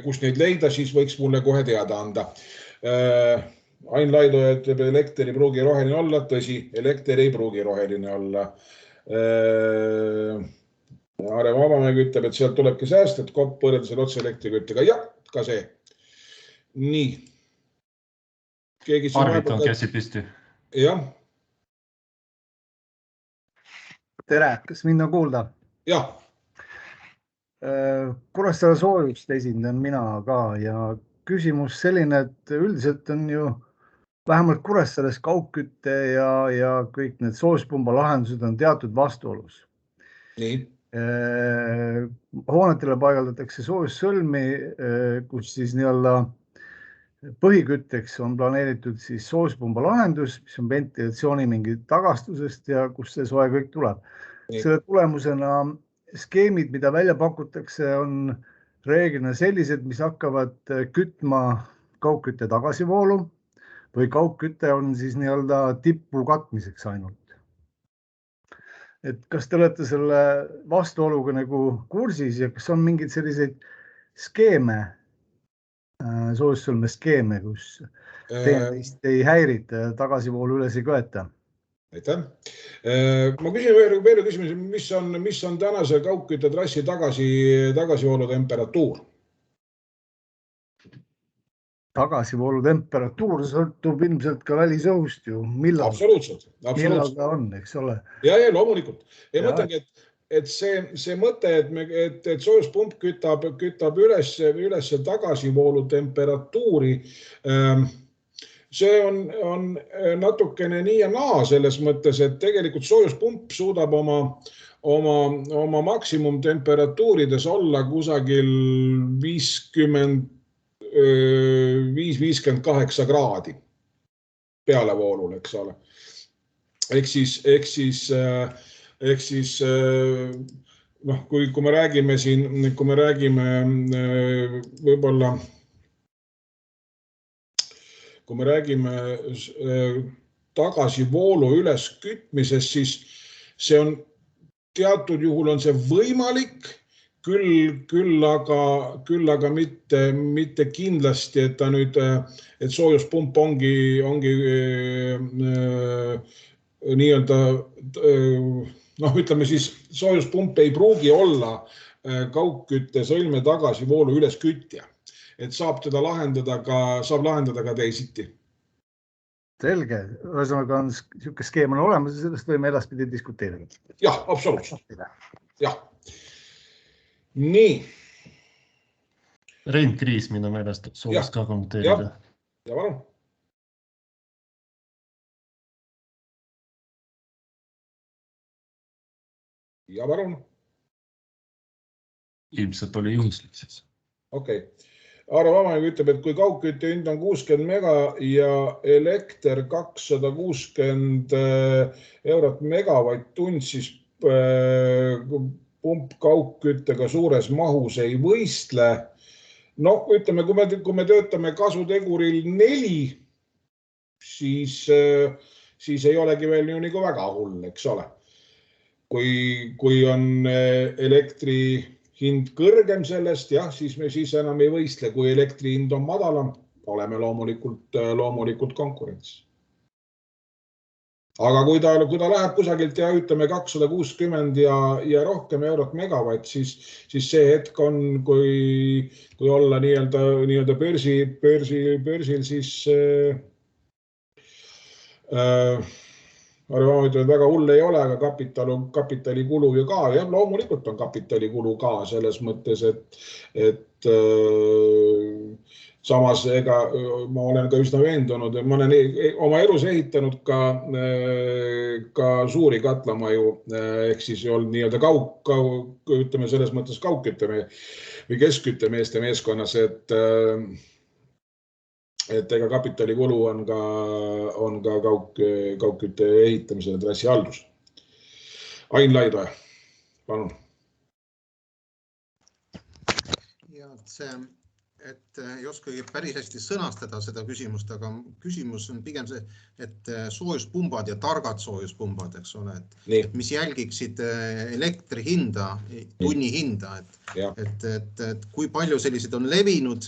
kus neid leida, siis võiks mulle kohe teada anda. Ain Laido ütleb, elekter ei pruugi roheline olla, tõsi, elekter ei pruugi roheline olla. Aare Vamamägi ütleb, et sealt tulebki sääst, et kopp võrreldes otse elektriküttega. Ja, ka see. Nii. Arvit on käsi püsti. Jah. Tere, kas mind on kuulda? Jah. Kuressaare soojust esindan mina ka ja küsimus selline, et üldiselt on ju vähemalt Kuressaares kaugkütte ja kõik need soojuspumba lahendused on teatud vastuolus. Nii. Hoonetele paigaldatakse soojussõlmi, kus siis nii-öelda põhikütteks on planeeritud siis soojuspumba lahendus, mis on ventilatsiooni mingi tagastusest ja kus see soe kõik tuleb. Selle tulemusena skeemid, mida välja pakutakse, on reeglina sellised, mis hakkavad kütma kaugkütte tagasivoolu või kaugküte on siis nii-öelda tippu katmiseks ainult. Et kas te olete selle vastuoluga nagu kursis ja kas on mingid selliseid skeeme, soojussõlme skeeme, kus teist ei häirita, tagasivoolu üles ei köeta? Aitäh. Ma küsin veel küsimus, mis on tänase kaugkütte trassi tagasivoolu temperatuur? Tagasivoolu temperatuur sõltub ilmselt ka välisõhust ju. Absoluutselt. Millal ta on, eks ole? Ja, loomulikult. Ja mõtlengi, et see mõte, et soojuspump kütab üles tagasivoolu temperatuuri, see on natukene nii ja naa selles mõttes, et tegelikult soojuspump suudab oma maksimumtemperatuurides olla kusagil 50 5-58 kraadi pealevoolul, eks ole. Ehk siis noh, kui me räägime siin, kui me räägime võib-olla, kui me räägime tagasivoolu üleskütmisest, siis see on teatud juhul on see võimalik, küll aga mitte kindlasti, et ta nüüd, et soojuspump ongi nii-öelda, noh, ütleme siis, soojuspump ei pruugi olla kaugkütte sõlme tagasivoolu üleskütja, et saab lahendada ka teisiti. Selge, ühesõnaga on niisugune skeem on olemas ja sellest võime edaspidi diskuteerida. Jah, absoluutselt. Jah. Nii. Rein Kriis minu meelest soovis ka kommenteerida. Ja palun. Ja palun. Ilmselt oli juhuslik siis. Okei. Aaro Vamanik ütleb, et kui kaugkütte hind on 60 mega ja elekter 260 eurot megavatt-tund, siis pump kaugküttega suures mahus ei võistle. No ütleme, kui me töötame kasuteguril 4, siis ei olegi veel ju nagu väga hull, eks ole. Kui on elektri hind kõrgem sellest, jah, siis me siis enam ei võistle. Kui elektri hind on madalam, oleme loomulikult konkurentsis. Aga kui ta läheb kusagilt ja ütleme 260 ja rohkem eurot megavatt, siis see hetk on, kui olla nii-öelda börsil, siis väga hull ei ole, aga kapitalikulu ju ka. Ja loomulikult on kapitalikulu ka selles mõttes, et samas ma olen ka üsna veendunud, et ma olen oma elus ehitanud ka suuri katlamaju, ehk siis olnud nii-öelda ütleme selles mõttes kaugkütte või keskküttemeeste meeskonnas, et ega kapitalikulu on ka kaugkütte ehitamisel ja trassi haldus. Ain Laidoja, palun. Ja et ei oskagi päris hästi sõnastada seda küsimust, aga küsimus on pigem see, et soojuspumbad ja targad soojuspumbad, eks ole, et mis jälgiksid elektri hinda, tunni hinda, et kui palju sellised on levinud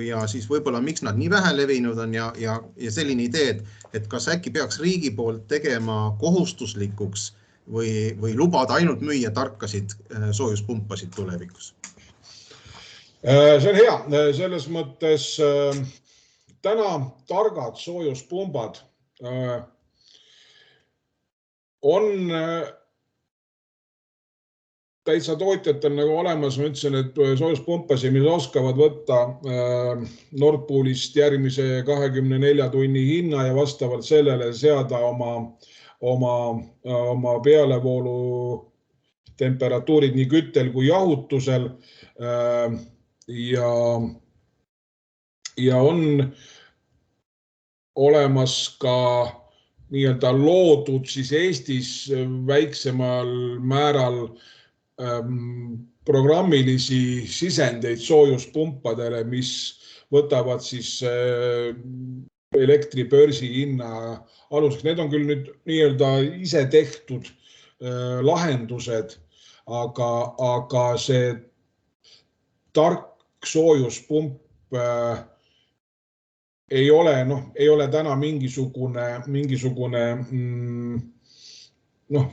ja siis võib-olla miks nad nii vähe levinud on ja selline idee, et kas äkki peaks riigi poolt tegema kohustuslikuks või lubada ainult müüa tarkasid soojuspumpasid tulevikus? See on hea. Selles mõttes täna targad soojuspumbad on täitsa tootjatel nagu olemas. Ma ütlesin, et soojuspumpasi, mis oskavad võtta Nord Poolist järgmise 24 tunni hinna ja vastavalt sellele seada oma pealevoolu temperatuurid nii küttel kui jahutusel. Ja on olemas ka nii-öelda loodud siis Eestis väiksemal määral programmilisi sisendeid soojuspumpadele, mis võtavad siis elektribörsi hinna aluseks. Need on küll nüüd nii-öelda ise tehtud lahendused, aga see tark soojuspump ei ole täna mingisugune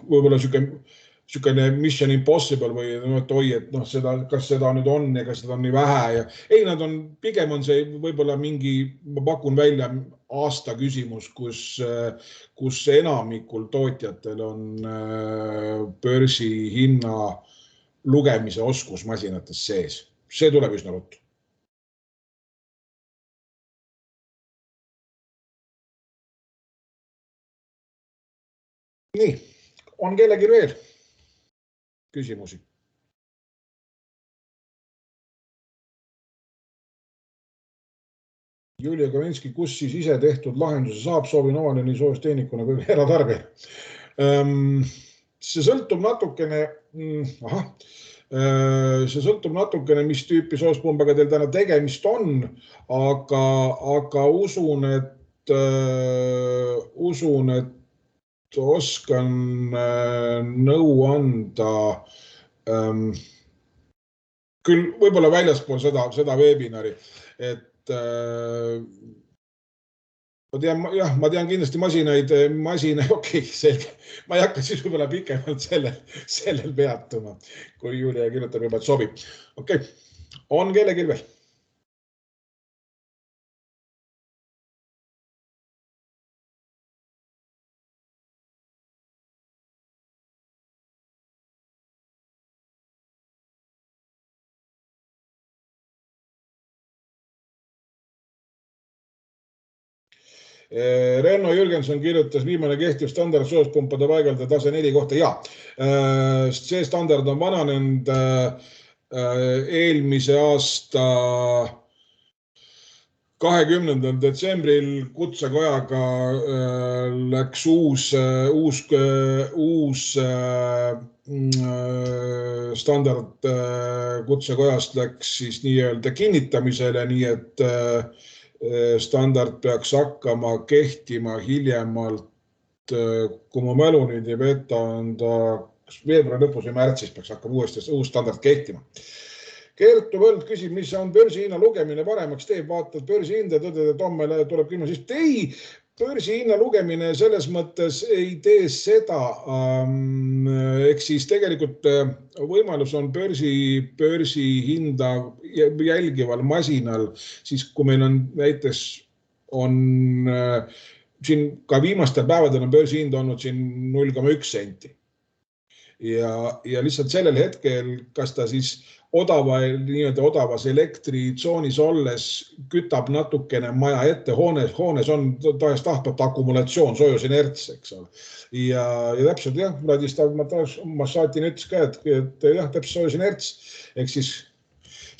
võib-olla niisugune Mission Impossible või kas seda nüüd on ja kas seda on nii vähe. Ei, pigem on see võib-olla ma pakun välja aasta küsimus, kus enamikul tootjatel on börsi hinna lugemise oskus masinates sees. See tuleb üsna ruttu. Nii, on kellegi veel küsimusi? Julia Kavinski, kus siis ise tehtud lahenduse saab, soovin omale nii soojustehnikuna kui eratarbijana. See sõltub natukene, mis tüüpi soojuspumbaga teil täna tegemist on, aga usun, et oskan nõu anda küll võib-olla väljaspool seda webinari, et ma tean kindlasti masinaid, okei, selge. Ma ei hakka siis võib-olla pikemalt sellel peatuma, kui Julia kirjutab juba, et sobib. Okei, on kellelgi veel? Renno Jürgenson kirjutas viimane kehtiv standard soojuspumpade paigaldada tase 4 kohta. Ja, see standard on vananenud eelmise aasta 20. detsembril kutsekojaga läks uus standard kutsekojast läks siis nii-öelda kinnitamisele, nii et standard peaks hakkama kehtima hiljemalt, kui ma mälu nüüd ei peta, on ta veebruari lõpus või märtsis peaks hakkama uus standard kehtima. Kertu Võld küsib, mis on börsihinna lugemine paremaks teeb, vaatad börsihinda ja tõded, et homme tuleb külma, siis ei, börsihinna lugemine selles mõttes ei tee seda, ehk siis tegelikult võimalus on börsihinda jälgival masinal, siis kui meil on näiteks siin ka viimastel päevadel on börsihind olnud siin 0,1 senti. Ja lihtsalt sellel hetkel, kas ta siis odavas elektritsoonis olles kütab natukene maja ette, hoones on tahes tahtvat akumulatsioon, soojusinerts, eks ole. Ja täpselt jah, Vladislav Mašatin ütles ka, et jah, täpselt soojusinerts, ehk siis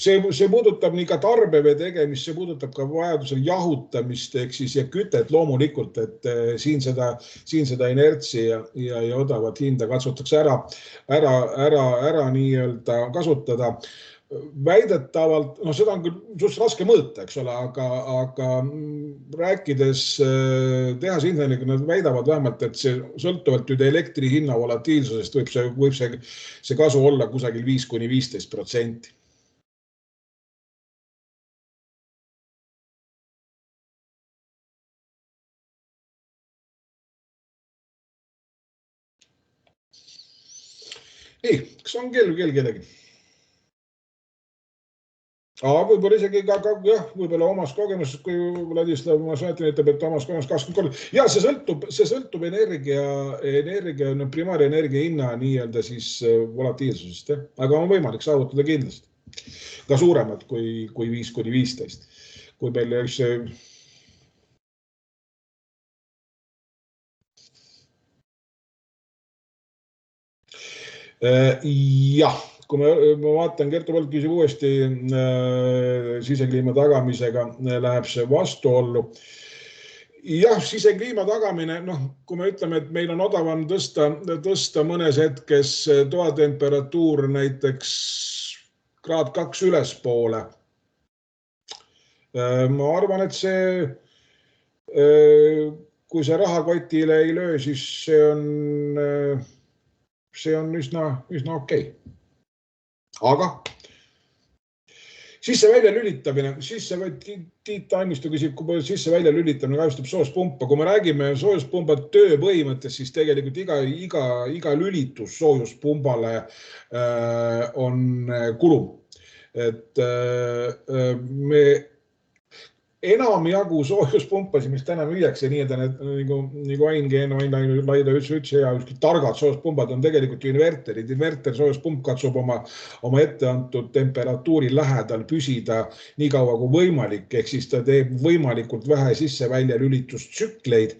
see puudutab nii ka tarbevee tegemist, see puudutab ka vajadusel jahutamist, ehk siis ja kütet loomulikult, et siin seda inertsi ja odavat hinda katsutakse ära nii-öelda kasutada. Väidetavalt, seda on küll just raske mõõta, eks ole, aga rääkides tehaseinseneriga, nad väidavad vähemalt, et see sõltuvalt elektri hinna volatiilsusest võib see kasu olla kusagil 5–15%. Nii, kas on kellegi? Võib-olla isegi võib-olla omas kogemusest, kui Vladislav Mašatin ütleb, et omas kogemus 23. Ja see sõltub energia, primaarenergia hinna nii-öelda siis volatiilsusest, aga on võimalik saavutada kindlasti. Ka suuremad kui 5–15. Kui meil see jah, kui ma vaatan, Kertu Võld küsib uuesti sisekliima tagamisega, läheb see vastuollu. Jah, sisekliima tagamine, kui me ütleme, et meil on odavam tõsta mõnes hetkes toatemperatuur näiteks kraad 2 ülespoole. Ma arvan, et kui see rahakotile ei löö, siis see on üsna okei. Aga sisse-välja lülitamine, Tiit Taimistu küsib, kui palju sisse-välja lülitamine kahjustab soojuspumpa. Kui me räägime soojuspumba töö põhimõttest, siis tegelikult iga lülitus soojuspumbale on kulum. Et me enamjagu soojuspumpasi, mis täna müüakse nii, et nagu Ain Laida ütles, targad soojuspumbad on tegelikult ju inverterid. Inverter soojuspump katsub oma etteantud temperatuuri lähedal püsida nii kaua kui võimalik, ehk siis ta teeb võimalikult vähe sisse-välja lülitustsükleid,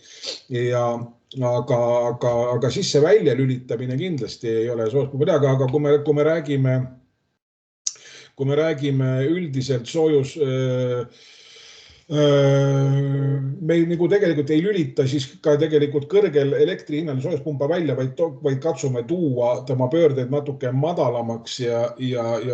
aga sisse-välja lülitamine kindlasti ei ole soojuspumba, aga kui me räägime üldiselt me nagu tegelikult ei lülita siis ka tegelikult kõrgel elektrihinnal soojuspumba välja, vaid katsume tuua tema pöördeid natuke madalamaks ja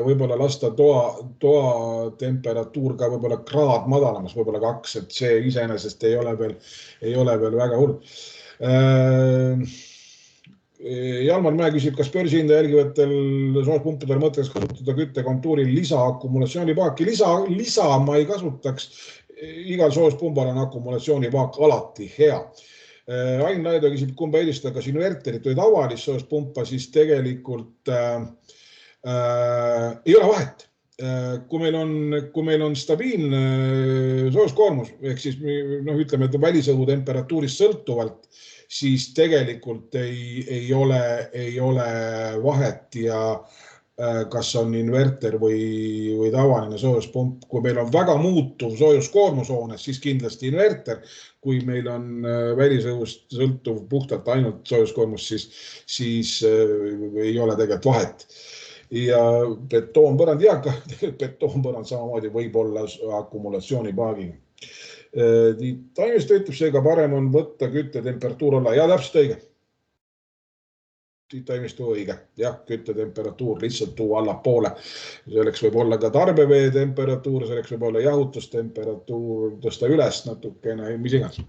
võib-olla lasta toa temperatuur ka võib-olla kraad madalamas, võib-olla 2, et see iseenesest ei ole veel väga hull. Jalmar Mäe küsib, kas börsihinda jälgivatel soojuspumpidel mõtteks kasutada küttekontuuril lisa-akumulatsioonipaaki. Lisa ma ei kasutaks. Igal soojuspumbal on akumulatsioonipaak alati hea. Ain Laido küsib, kumba eelistada, kas inverterit või tavalist soojuspumpa, siis tegelikult ei ole vahet. Kui meil on stabiilne soojuskoormus, ehk siis ütleme, et välisõhu temperatuurist sõltuvalt, siis tegelikult ei ole vahet ja kas on inverter või tavaline soojuspump. Kui meil on väga muutuv soojuskoormus hoones, siis kindlasti inverter. Kui meil on välisõhust sõltuv puhtalt ainult soojuskoormus, siis ei ole tegelikult vahet. Ja betoonpõrand, betoonpõrand samamoodi võib olla akumulatsioonipaagiga. Taimiste ütleb seega parem on võtta küttetemperatuur olla. Ja täpselt õige. Taimistu õige. Jah, küttetemperatuur lihtsalt tuua allapoole. Selleks võib olla ka tarbevee temperatuur, selleks võib olla jahutustemperatuur, tõsta üles natukene, mis iganes.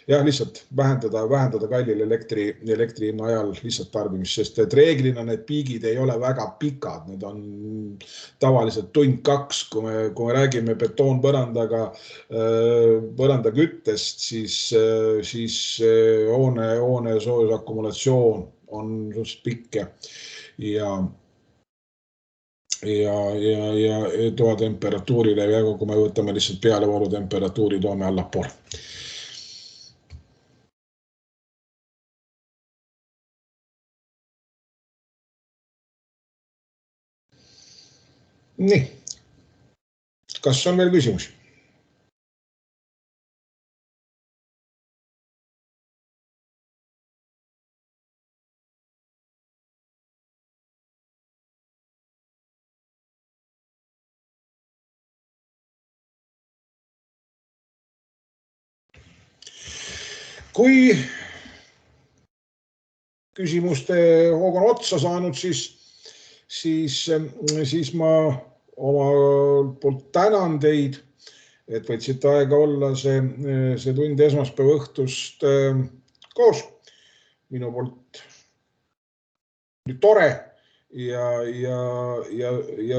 Jah, lihtsalt vähendada kallil elektri hinna ajal lihtsalt tarbimist, sest et reeglina need piigid ei ole väga pikad. Need on tavaliselt tund 2. Kui me räägime betoonpõrandaga põranda küttest, siis hoone soojusakumulatsioon on suhteliselt pikk ja toa temperatuurile ja kui me võtame lihtsalt pealevoolu temperatuuri, toome allapoole. Nii, kas on veel küsimusi? Kui küsimuste hoog on otsa saanud, siis ma oma poolt tänan teid, et võtsite aega olla see tund esmaspäeva õhtust koos. Minu poolt oli tore ja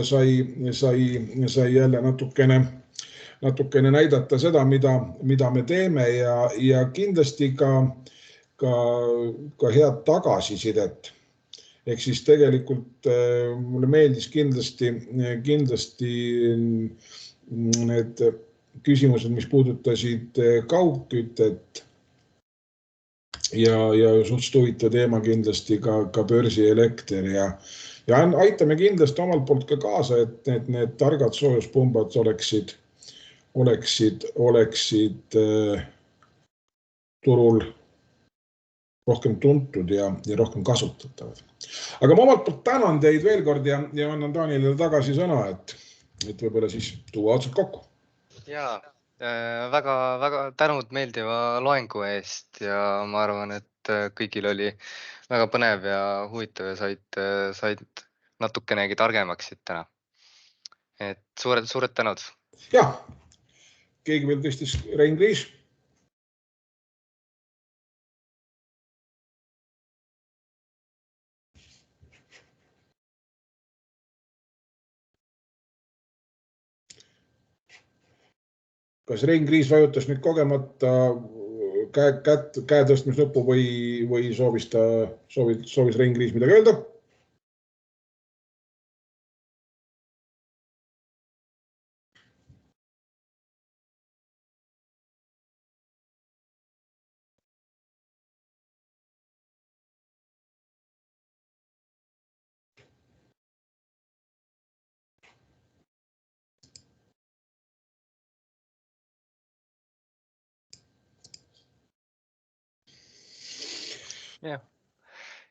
sai jälle natukene näidata seda, mida me teeme ja kindlasti ka head tagasisidet. Ehk siis tegelikult mulle meeldis kindlasti need küsimused, mis puudutasid kaugkütet ja suhteliselt huvitav teema kindlasti ka börsielekter ja aitame kindlasti omalt poolt ka kaasa, et need targad soojuspumbad oleksid turul rohkem tuntud ja rohkem kasutatavad. Aga ma omalt poolt tänan teid veel kord ja annan Taanile tagasi sõna, et võib-olla siis tuua otsad kokku. Jaa, väga tänud meeldiva loengu eest ja ma arvan, et kõigil oli väga põnev ja huvitav ja said natukenegi targemaks siit täna. Et suured tänud. Jah, keegi veel tõstis Rein Kriis. Kas Rein Kriis vajutas nüüd kogemata käe tõstmisnuppu või soovis Rein Kriis midagi öelda? Jah.